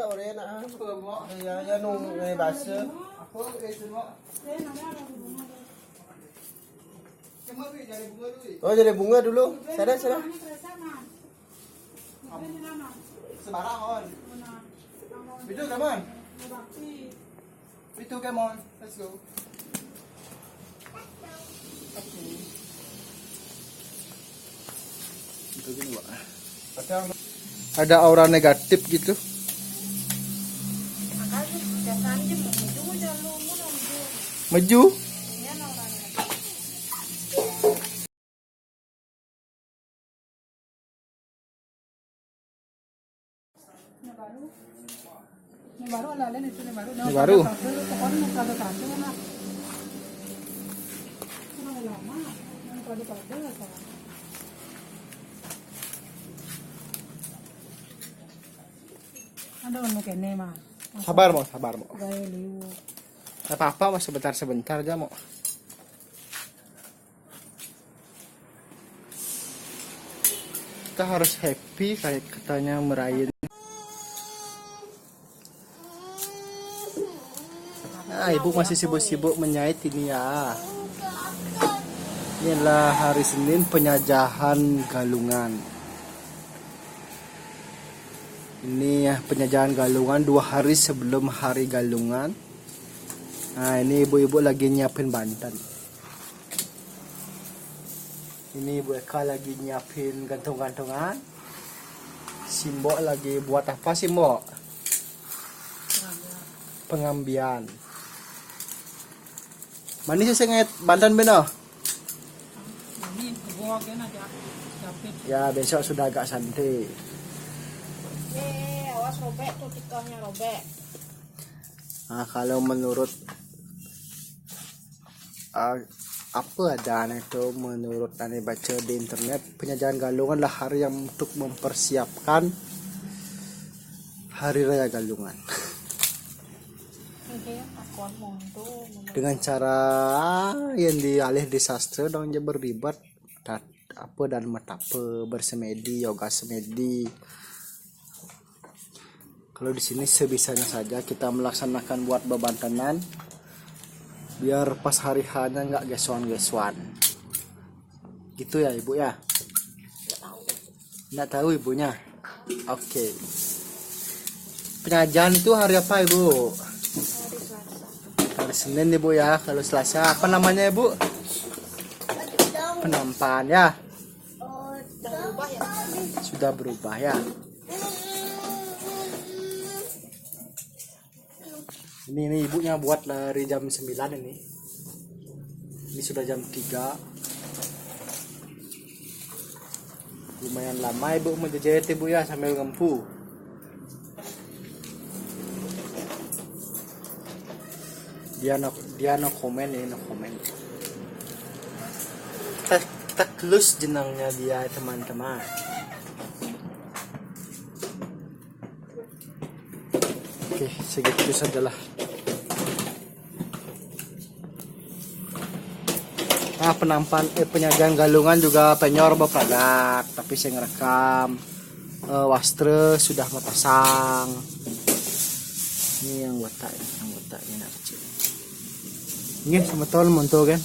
orang nak. Ya nung bahasa. Oh jadi bunga dulu. Sana. Sebarang on. Itu come on. Itu come on. Let's go. Itu gini, Pak. Ada aura negatif gitu. Maju. Ini baru. Sabar mau. Apa-apa mas sebentar aja mau. Kita harus happy kayak katanya merayain. Nah, ibu masih sibuk-sibuk menyait ini ya. Inilah hari Senin penyajahan galungan. Ini ya penyajahan galungan 2 hari sebelum hari galungan. Nah ini ibu-ibu lagi nyiapin bantan. Ini Ibu Eka lagi nyiapin gantung-gantungan. Simbok lagi buat apa Simbok? Pengambian. Manis sih ngait bantan beno? Ya besok sudah agak santai. Awas robek tuh tikahnya robek. Nah kalau menurut apa adanya itu menurut Ane baca di internet, penyajahan galungan lah hari yang untuk mempersiapkan hari raya galungan. Dengan cara yang dialih di sastra dong aja berlibat dan matape bersemedi, yoga semedi. Kalau di sini sebisanya saja kita melaksanakan buat bebantanan biar pas hari hanya nggak gesuan. Gitu ya ibu ya? Nggak tahu ibunya. Oke. Penyajian itu hari apa ibu? Hari Senin ibu ya. Kalau Selasa apa namanya ibu? Penampan ya. Sudah berubah ya. Ini ibunya buat dari jam 9 ini. Ini sudah jam 3. Lumayan lama ibu menjahit ibu ya sambil ngempu. Dia no komen ya, no komen. Kita close jenangnya dia teman-teman. Oke, segitu sajalah. Nah, penyajian galungan juga penyor bapadak, tapi saya ngerekam. Wastre sudah mau pasang. Ini yang anggota ini nak kecil. Ini sebetulnya monto kan.